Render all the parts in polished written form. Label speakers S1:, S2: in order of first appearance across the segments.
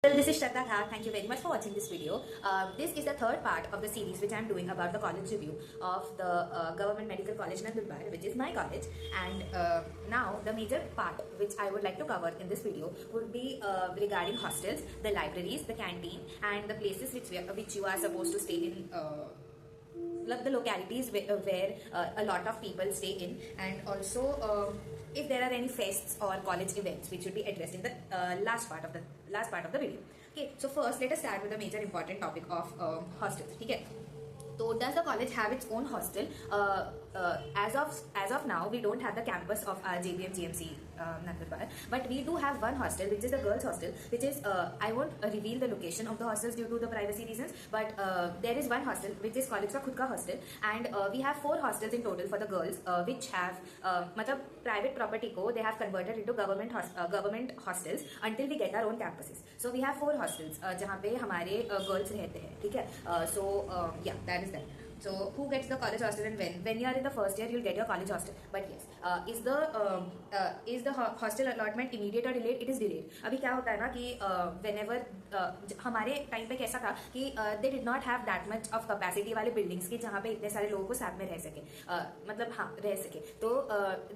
S1: Well, this is Shraddha Dhar. Thank you very much for watching this video. This is the third part of the series which I am doing about the college review of the Government Medical College Nandurbar, which is my college. And now the major part which I would like to cover in this video would be regarding hostels, the libraries, the canteen, and the places which you are supposed to stay in. The localities where a lot of people stay in, and also if there are any fests or college events which should be addressed in the last part of the video. Okay, so first let us start with the major important topic of hostels. Okay, so does the college have its own hostel? As of now, we don't have the campus of our JBM GMC Nandurbar, but we do have one hostel, which is the girls' hostel, which is I won't reveal the location of the hostels due to the privacy reasons, but there is one hostel which is college ka khud ka hostel, and we have 4 hostels in total for the girls, which have matlab private property ko they have converted into government hostels until we get our own campuses. So we have 4 hostels जहाँ पे हमारे girls रहते हैं, ठीक है? So yeah, that is that. So who gets the college hostel and when? When you are in the first year, you'll get your college hostel. But yes, is the hostel allotment immediate or delayed? It is delayed. अभी क्या होता है ना कि whenever हमारे time पे कैसा था कि they did not have that much of capacity वाले buildings के जहाँ पे इतने सारे लोगों को साथ में रह सके, मतलब हाँ रह सके, तो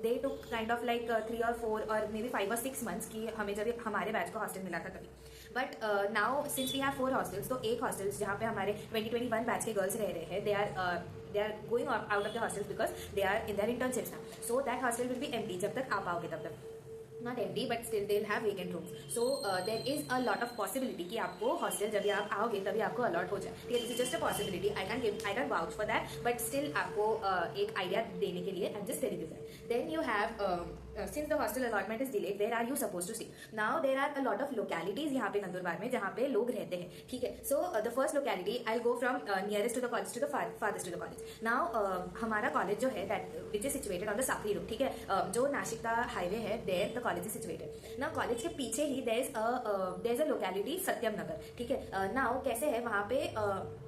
S1: they took kind of like 3 or 4 or maybe 5 or 6 months कि हमें जब हमारे बैच को हॉस्टल मिला था तभी. But now since we have 4 hostels, तो एक हॉस्टल्स जहाँ पे हमारे 2021 बैच के गर्ल्स रह रहे हैं, they are going out of the hostels because they are in their internships now. So that hostel will be empty जब तक आप आओगे तब तक. Not empty, but still they'll have vacant rooms. So there is a lot of possibility कि आपको hostel जब आप आओगे तभी आपको allot हो जाए. ठीक है, this is just a possibility. I can't vouch for that, but still आपको एक idea देने के लिए I'm just telling you that. Then you have since the hostel allotment is delayed, where are you supposed to stay? Now there are a lot of localities यहाँ पे नंदुरबार में जहाँ पे लोग रहते हैं. ठीक है, so the first locality I'll go from nearest to the college to the farthest to the college. Now हमारा college जो है that which is situated on the Sakri road. ठीक है, जो नाशिकता highway है, there the college is situated. Now college के पीछे ही there's a locality सत्यम नगर. ठीक है, now कैसे है वहाँ पे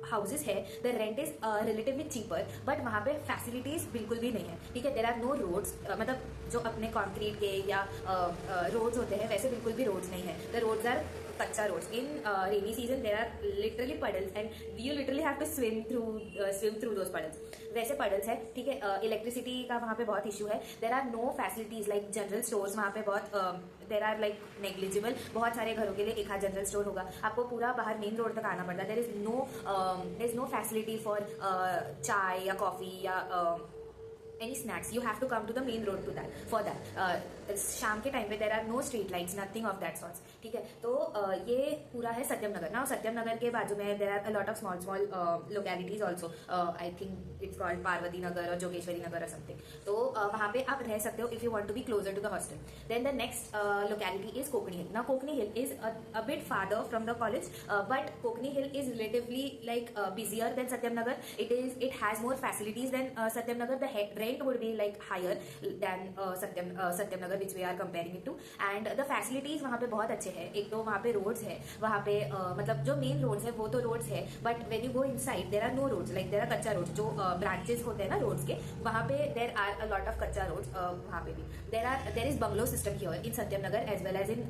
S1: houses है, the rent is relatively cheaper, but वहाँ पे facilities बिल्कुल भी नहीं है. ठीक है, there are no roads, मतलब जो अपने कंक्रीट के या रोड्स होते हैं वैसे बिल्कुल भी रोड्स नहीं है. The roads are kachcha roads. In rainy season there are literally puddles and you literally have to swim through those puddles. वैसे पडल्स है. ठीक है, इलेक्ट्रिसिटी का वहाँ पे बहुत इशू है. There are no facilities like general stores वहाँ पे बहुत देर आर लाइक नेग्लिजिबल. बहुत सारे घरों के लिए एक आध जनरल स्टोर होगा. आपको पूरा बाहर मेन रोड तक आना पड़ता है. There is no facility for chai या कॉफी या any snacks. You have to come to the main road for that. शाम के टाइम पे there are no street lights, nothing of that sorts. ठीक है, तो ये पूरा है सत्यम नगर. नाउ सत्यम नगर के बाजू में there are a lot of small localities also. I think it's called Parvati Nagar और जोगेश्वरी नगर or something. तो वहाँ पे आप रह सकते हो if you want to be closer to the hostel. Then the next locality is Kokni Hill. Now Kokni Hill is a bit farther from the college, but Kokni Hill is relatively like busier than Satyam Nagar. It has more facilities than Satyam Nagar. The rent would be like higher than Satyam Nagar, which we are comparing it to, and the facilities वहाँ पे बहुत अच्छे हैं. एक तो वहाँ पे roads है, वहाँ पे मतलब जो main roads है वो तो roads है, but when you go inside there are no roads, like there are कच्चा roads. जो branches होते हैं ना roads के, वहाँ पे there are a lot of कच्चा roads. वहाँ पे भी there is bungalow system here in Satyam Nagar as well as in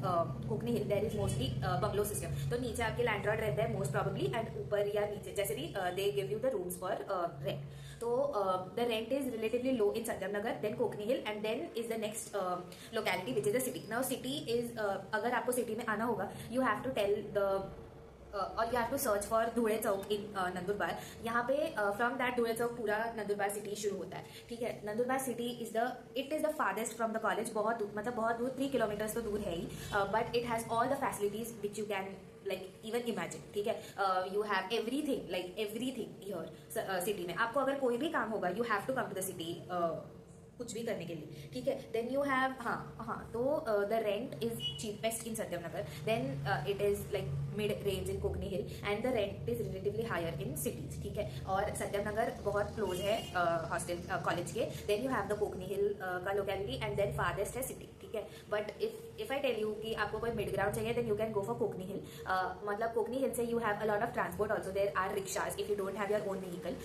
S1: Kokni Hill. There is mostly bungalow system. तो नीचे आपके landlord रहते हैं most probably, and ऊपर या नीचे जैसे भी they give you the rooms for rent. तो the rent is relatively low in Satyam Nagar, then Kokni Hill, and then is the next locality which is the city. Now city is अगर आपको city में आना होगा, you have to tell the और you have to search for धूड़े Chowk in Nandurbar. यहाँ पे from that धूड़े चौक पूरा Nandurbar city शुरू होता है. ठीक है, Nandurbar city is the farthest from the college. बहुत दूर 3 किलोमीटर तो दूर है ही, but it has all the facilities which you can like even imagine. ठीक है, you have everything here city में. आपको अगर कोई भी काम होगा you have to come to the city कुछ भी करने के लिए. ठीक है, देन यू हैव तो the rent is cheapest in Satyam Nagar, then it is like mid range in Kokni Hill, and the rent is relatively higher in cities. ठीक है, और सत्यम नगर बहुत क्लोज है हॉस्टल कॉलेज के. Then you have the Kokni Hill का locality, and then farthest है city. ठीक है. ठीक है. But if I tell you कि आपको कोई मिड ग्राउंड चाहिए then you can go for Kokni Hill. मतलब कोकनी हिल से you have a lot of transport also. There are rickshaws if you don't have your own vehicle.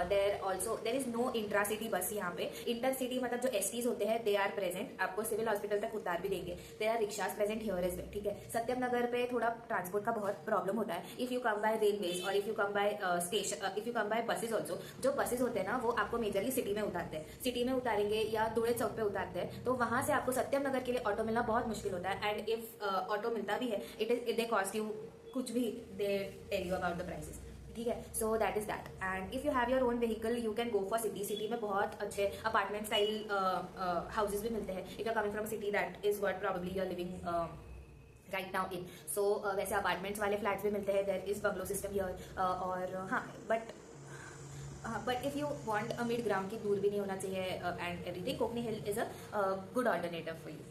S1: There is no intra city bus यहाँ पे. Inter city मतलब जो STs होते हैं they are present, आपको civil hospital तक उतार भी देंगे. There are rickshaws present here as well, ठीक है. सत्यम नगर पे थोड़ा ट्रांसपोर्ट का बहुत प्रॉब्लम होता है. If you come by railways और if you come by station, if you come by buses also, जो बसेज होते हैं ना वो आपको मेजरली सिटी में उतारते हैं. सिटी में उतारेंगे या दुड़े चौक पे उतारते हैं, तो वहां से आपको सत्यम नगर के लिए ऑटो मिलना बहुत मुश्किल होता है. एंड इफ ऑटो मिलता भी है इट दे कॉस्ट यू कुछ भी, they tell you about the prices, ठीक है. So that is that. And if you have your own vehicle you can go for city. City में बहुत अच्छे अपार्टमेंट स्टाइल हाउसेज भी मिलते हैं. If you are coming from a city that is what probably you are living right now in. So वैसे apartments वाले flats भी मिलते हैं. There is bungalow system here. और हाँ, but if you want a mid ground की दूर भी नहीं होना चाहिए and everything, Konkani hill is a good alternative for you.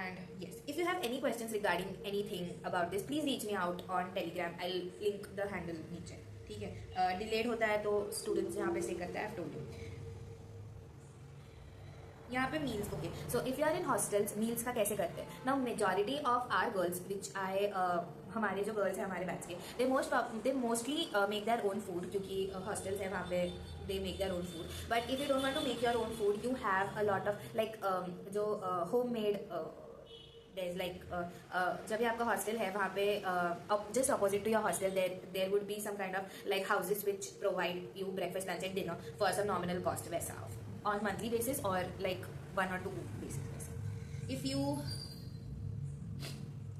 S1: And yes, if you have any questions regarding anything about this, please reach me out on Telegram. I'll link the handle नीचे, ठीक है. Delayed होता है तो students यहाँ पे stay करता है. I've told you. यहाँ पे meals, okay. So if you are in hostels, meals का कैसे करते हैं? Now majority of our girls, which हमारे जो गर्ल्स हैं हमारे बैच के, they mostly make their own food, क्योंकि hostels है वहाँ पे they make their own food. But if you don't want to make your own food, you have a lot of like जो homemade there's like जब भी आपका hostel है वहाँ पे just opposite to your hostel there would be some kind of like houses which provide you breakfast, lunch and dinner for some nominal cost वैसा on monthly basis or like 1 or 2 basis वैसा. If you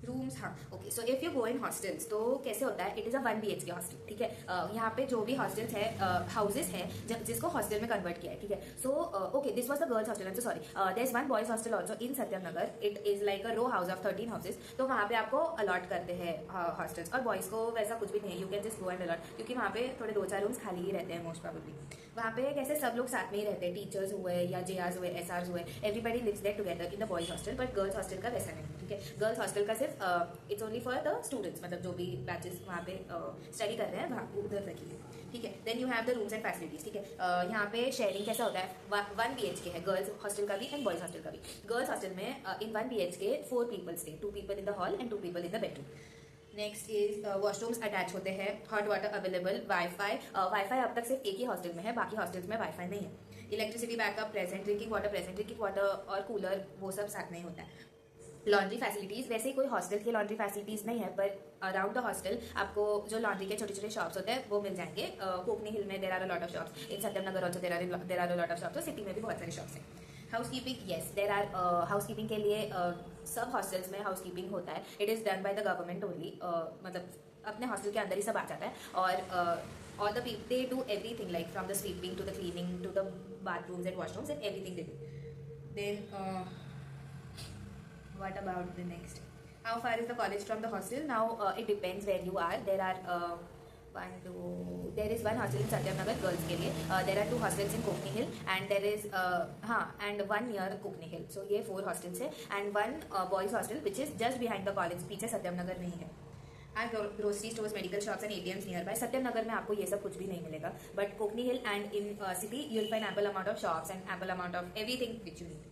S1: rooms, हाँ okay. So if you go in hostels तो कैसे होता है, it is a 1 BHK hostel, ठीक है. यहाँ पे जो भी हॉस्टल्स है हाउसेस है जिसको हॉस्टल में कन्वर्ट किया है, ठीक है. So okay, this was the girls hostel. So sorry, there is one boys hostel also in Satyam Nagar. It is like a row house of 13 houses. तो वहाँ पे आपको अलॉट करते हैं हॉस्टल्स. और बॉयज को वैसा कुछ भी नहीं है, you can just go and a lot, क्योंकि वहाँ पे थोड़े 2-4 रूम्स खाली ही रहते हैं मोस्ट प्रोबेबली. वहाँ पे कैसे सब लोग साथ में ही रहते हैं, टीचर्स हुए या JRs हुए, SRs हुए, everybody lives there together in the boys hostel. But girls hostel का वैसा नहीं, ठीक है. गर्ल्स हॉस्टल का सिर्फ it's only for the students, मतलब जो भी बैचेस वहाँ पे स्टडी कर रहे हैं वहाँ उधर रखिए, ठीक है. Then you have the rooms and facilities, ठीक है. यहाँ पे शेयरिंग कैसा होता है, 1 BHK है गर्ल्स हॉस्टल का भी एंड बॉयज हॉस्टल का भी. गर्ल्स हॉस्टल में इन 1 BHK 4 people stay, 2 people in the hall and 2 people in the bedroom. Next is washrooms attach होते हैं, hot water available, wifi. Wifi अब तक सिर्फ एक ही हॉस्टल में है, बाकी हॉस्टल्स में वाईफाई नहीं है. Electricity backup present, drinking water और कूलर वो सब साथ में ही होता है. लॉन्ड्री फैसिलिटीज, वैसे ही कोई हॉस्टल की लॉन्ड्री फैसिलिटीज नहीं है, पर अराउंड द हॉस्टल आपको जो लॉन्ड्री के छोटे छोटे शॉप्स होते हैं वो मिल जाएंगे. कोकनी हिल में there are a lot of shops. In Satyam Nagar also there are a lot of shops. तो सिटी में भी बहुत सारे शॉप्स हैं. Housekeeping, yes there are housekeeping के लिए सब हॉस्टल्स में हाउसकीपिंग होता है. It is done by the government only, मतलब अपने हॉस्टल के अंदर ही सब आ जाता है. और the they do everything like from the sweeping to the cleaning to the bathrooms and washrooms and everything they do. Then what about the next, how far is the college from the hostel? Now it depends where you are. There are there is one hostel in Satyam Nagar girls के लिए. There are 2 hostels in Kokni Hill and there is and 1 near Kokni Hill. So ये 4 hostels है and 1 boys hostel which is just behind the college. पीछे सत्यम नगर नहीं है. And grocery stores, medical shops and ATMs nearby. सत्यम नगर में आपको ये सब कुछ भी नहीं मिलेगा. But Kokni Hill and in city you'll find ample amount of shops and ample amount of everything which you need.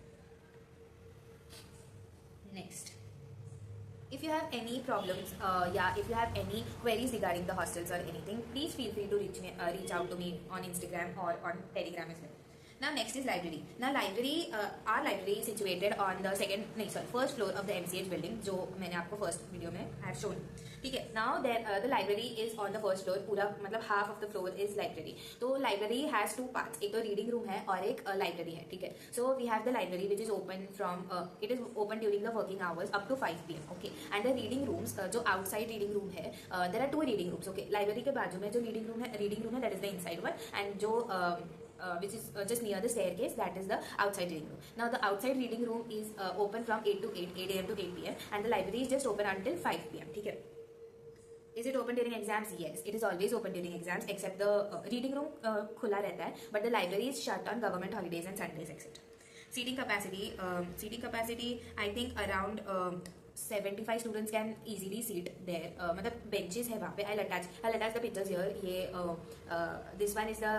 S1: Next, if you have any problems, if you have any queries regarding the hostels or anything, please feel free to reach out to me on Instagram or on Telegram as well. Now next is library. Now our library is situated on the first floor of the MCH building, जो मैंने आपको first video में have shown. ठीक है. Now the library is on the first floor. पूरा मतलब half of the floor is library. तो library has 2 parts. एक तो reading room है और एक library है, ठीक है. So we have the library which is open from it is open during the working hours up to 5 PM. Okay. And the reading rooms, जो outside reading room है, there are 2 reading rooms. Okay. Library के बाजू में जो reading room है that is the inside one, and जो which is just near the staircase, that is the outside reading room. Now the outside reading room is open from 8 AM to 8 PM and the library is just open until 5 PM. ठीक है. Is it open during exams? Yes, it is always open during exams except the reading room खुला रहता है, but the library is shut on government holidays and Sundays etc. Seating capacity I think around 75 students can easily seat there. मतलब benches है वहाँ पे. I'll attach the pictures here. ये this one is the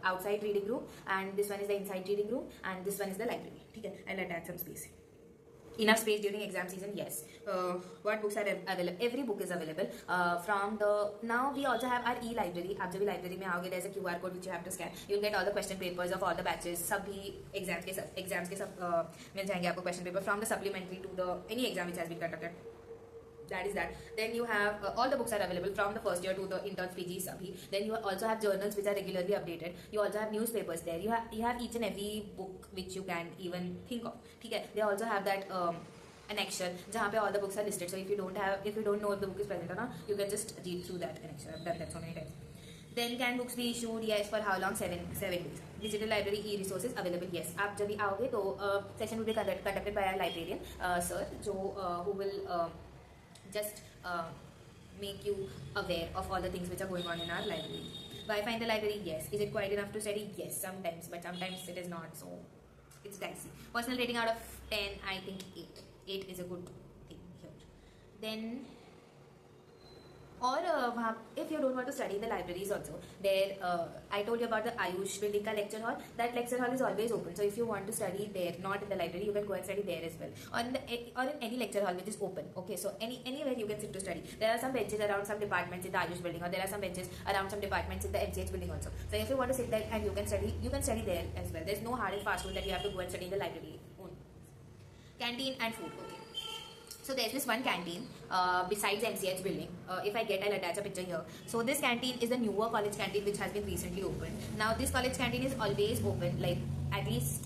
S1: outside reading room and this one is the inside reading room and this one is the library. ठीक है. I'll attach some space. enough space during exam season? Yes. What books are available? Every book is available. From the now we also have our e-library. आप जब भी library में आओगे, there's a QR code which you have to scan. You'll get all the question papers of all the batches. सभी exams के सब मिल जाएंगे आपको question paper from the supplementary to the any exam which has been conducted. That is that. Then you have all the books are available from the first year to the interns PG sabhi. Then you also have journals which are regularly updated. You also have newspapers there. You have each and every book which you can even think of. Okay. They also have that annexure जहाँ पे all the books are listed. So if you don't know if the book is present or not, you can just read through that annexure. I've done that so many times. Then can books be issued? Yes. For how long? 7 days. Digital library e-resources available? Yes. आप जब भी आओगे तो session will be conducted by a librarian sir who will just make you aware of all the things which are going on in our library. Wi-Fi in the library? Yes. Is it quite enough to study? Yes, sometimes, but sometimes it is not, so it's dicey. Personal rating out of 10, I think 8. 8 is a good thing here. Then or if you don't want to study in the libraries also, there I told you about the Ayush building ka lecture hall. That lecture hall is always open, so if you want to study there, not in the library, you can go and study there as well, or in any lecture hall which is open. Okay, so anywhere you can sit to study. There are some benches around some departments in the Ayush building, or there are some benches around some departments in the MCH building also. So if you want to sit there and you can study there as well. There's no hard and fast rule that you have to go and study in the library only. Canteen and food. Okay. So there's this one canteen besides MCH building. If I get, I'll attach a picture here. So this canteen is the newer college canteen which has been recently opened. Now this college canteen is always open, like at least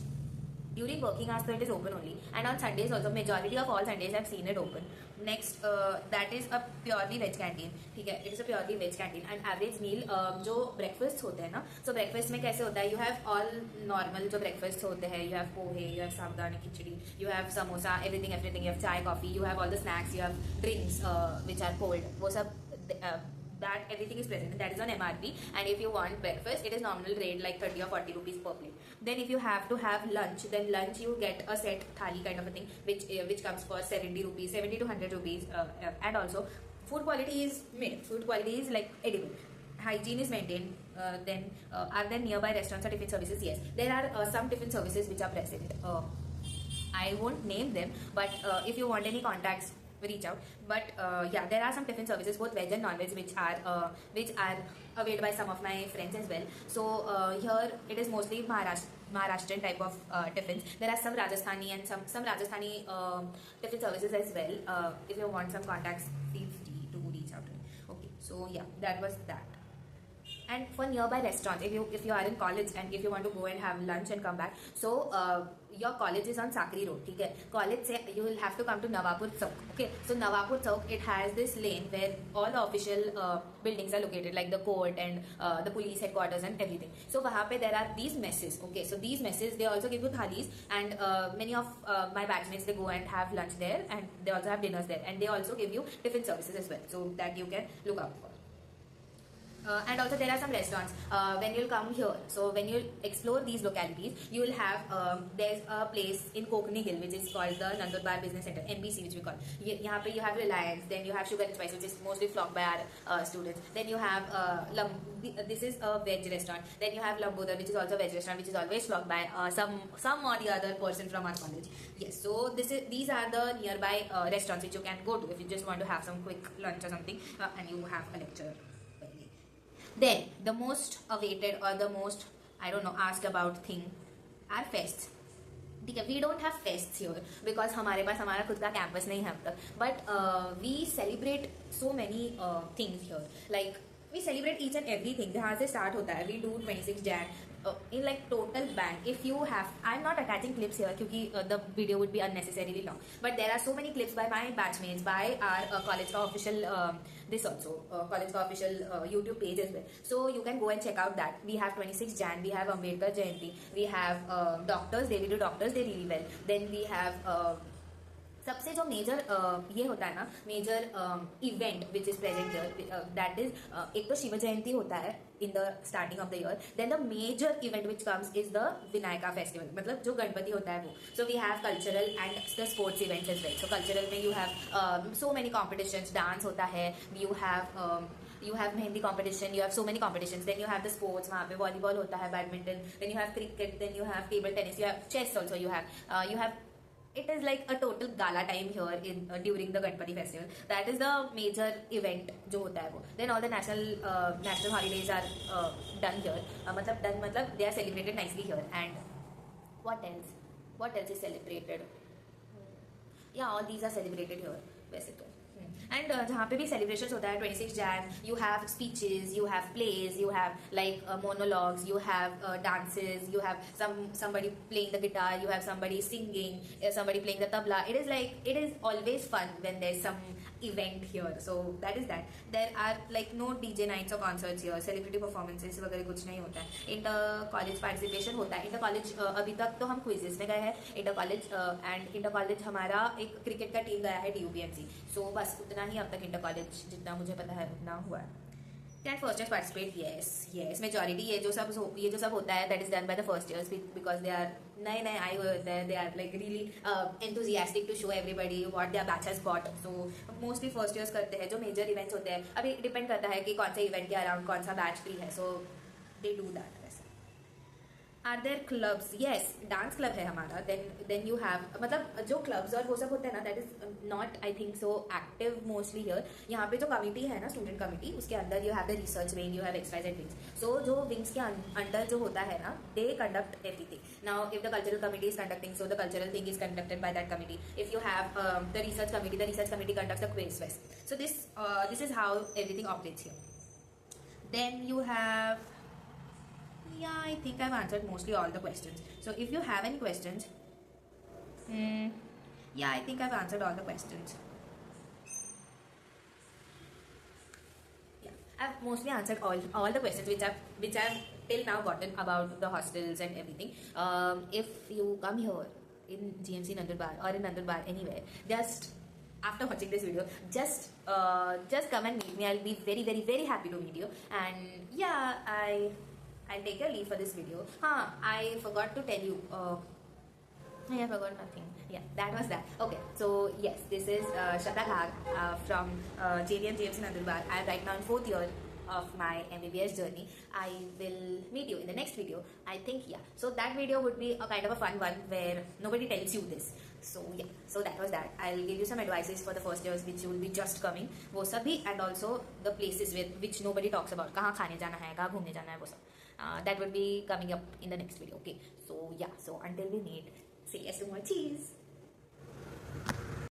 S1: during working hours, so it is open only. And on Sundays also, majority of all Sundays I've seen it open. Next, that is a purely veg canteen. ठीक है, it is a purely veg canteen. And average meal जो breakfast होते हैं ना, so breakfast में कैसे होता है? You have all normal जो breakfast होते हैं. You have pohe, you have sabudana khichdi, you have samosa, everything. You have chai, coffee, you have all the snacks, you have drinks which are cold. वो सब that everything is present. That is on MRP. And if you want breakfast, it is nominal rate like 30 or 40 rupees per plate. Then if you have to have lunch, then lunch you get a set thali kind of a thing, which comes for 70 rupees, 70 to 100 rupees. And also, food quality is made. Food quality is like edible. Hygiene is maintained. Then are there nearby restaurants or tiffin services? Yes, there are some tiffin services which are present. I won't name them, but if you want any contacts, reach out. But yeah, there are some tiffin services, both veg and non-veg, which are availed by some of my friends as well. So here it is mostly Maharashtrian type of tiffins. There are some Rajasthani and some Rajasthani tiffin services as well. If you want some contacts, feel free to reach out to me. Okay, so yeah, that was that. And for nearby restaurants, if you are in college and if you want to go and have lunch and come back, so your college is on Sakri Road. Okay, college say you will have to come to Nawapur Chowk. Okay, so Nawapur Chowk, it has this lane where all the official buildings are located, like the court and the police headquarters and everything. So wahan pe there are these messes. Okay, so these messes, they also give you thalis, and many of my batchmates, they go and have lunch there, and they also have dinners there, and they also give you tiffin services as well, so that you can look out for. And also there are some restaurants when you'll come here. So when you'll explore these localities, you will have there's a place in Kokni Hill which is called the Nandurbar Business Center, NBC, which we call. Here you have Reliance, then you have Sugar and Spice, which is mostly flocked by our students. Then you have this is a veg restaurant. Then you have Lambodar, which is also a veg restaurant, which is always flocked by some or the other person from our college. Yes, so these are the nearby restaurants which you can go to if you just want to have some quick lunch or something, and you have a lecture. Then the most awaited or the most, I don't know, asked about thing are fests. We don't have fests here because हमारे पास हमारा खुद का campus नहीं है अब तक. But we celebrate so many things here. Like we celebrate each and everything. जहाँ से start होता है. We do 26 Jan. In like total bang, if you have, I'm not attaching clips here because the video would be unnecessarily long, but there are so many clips by my batchmates, by our college ka official this also college ka official YouTube page as well, so you can go and check out that. We have 26 Jan, we have Ambedkar Jayanti, we have doctors, they will do doctors day really well. Then we have सबसे जो major ये होता है ना, major event which is present here, that is एक तो शिव जयंती होता है in the starting of the year. Then the major event which comes is the Vinayaka festival, मतलब जो गणपति होता है वो. So we have cultural and the sports events as well. So cultural में you have so many competitions, dance होता है, you have mehndi competition, you have so many competitions. Then you have the sports, वहाँ पे volleyball होता है, badminton, then you have cricket, then you have table tennis, you have chess also, you have it is like a total gala time here in during the Ganpati festival. That is the major event जो होता है वो. Then all the national holidays are done here. मतलब done मतलब they are celebrated nicely here. And what else? What else is celebrated? Yeah, all these are celebrated here वैसे तो. And जहाँ पे भी सेलिब्रेशन होता है 26 Jan, you have speeches, you have pledges, you have like monologues, you have dances, you have somebody playing the guitar, you have somebody singing, somebody playing the tabla. It is always fun when there's some event here. So that is that. There are like no DJ nights or concerts here, celebrity performances वगैरह कुछ नहीं होता है. Inter college participation होता है. Inter college अभी तक तो हम क्विजेस में गए हैं inter college, and inter college हमारा एक क्रिकेट का टीम गया है TUPMC. सो बस उतना ही अब तक इंटर कॉलेज जितना मुझे पता है उतना हुआ है. Can first years participate? Yes. Majority ये जो सब होता है that is done by the first years because they are नए आए हुए होते हैं. They are like really enthusiastic to show everybody what their batch has got. So mostly first years करते हैं. जो major events होते हैं अभी depend करता है कि कौन सा event के around कौन सा batch free है. So they do that. Are there clubs? Yes, dance club है हमारा. Then you have मतलब जो क्लब्स और वो सब होते हैं ना, that is not I think so active mostly here. यहाँ पे जो कमिटी है ना, स्टूडेंट कमिटी, उसके अंदर you have the research wing, you have XYZ wings. So जो wings के अंदर जो होता है ना, they conduct everything. Now if the cultural committee is conducting, so the cultural thing is conducted by that committee. If you have the research committee conducts the quiz fest. So this is how everything operates here. Then you have. Yeah, I think I've answered mostly all the questions. So if you have any questions, yeah, I think I've answered all the questions. Yeah, I've mostly answered all the questions which I've till now gotten about the hostels and everything. If you come here in GMC Nandurbar or in Nandurbar anywhere, just after watching this video, just come and meet me. I'll be very, very, very happy to meet you. And yeah, I'll take your leave for this video. I forgot to tell you. I forgot nothing. Yeah, that was that. Okay, so yes, this is Shraddha Ghag from JVM GMC Nandurbar. I am right now in 4th year of my MBBS journey. I will meet you in the next video. I think, yeah. So that video would be a kind of a fun one where nobody tells you this. So yeah, so that was that. I'll give you some advices for the first years which will be just coming. वो सब भी, and also the places which nobody talks about. कहाँ खाने जाना है, कहाँ घूमने जाना है, वो सब. That would be coming up in the next video. Okay. So yeah. So until we meet, say yes to more cheese.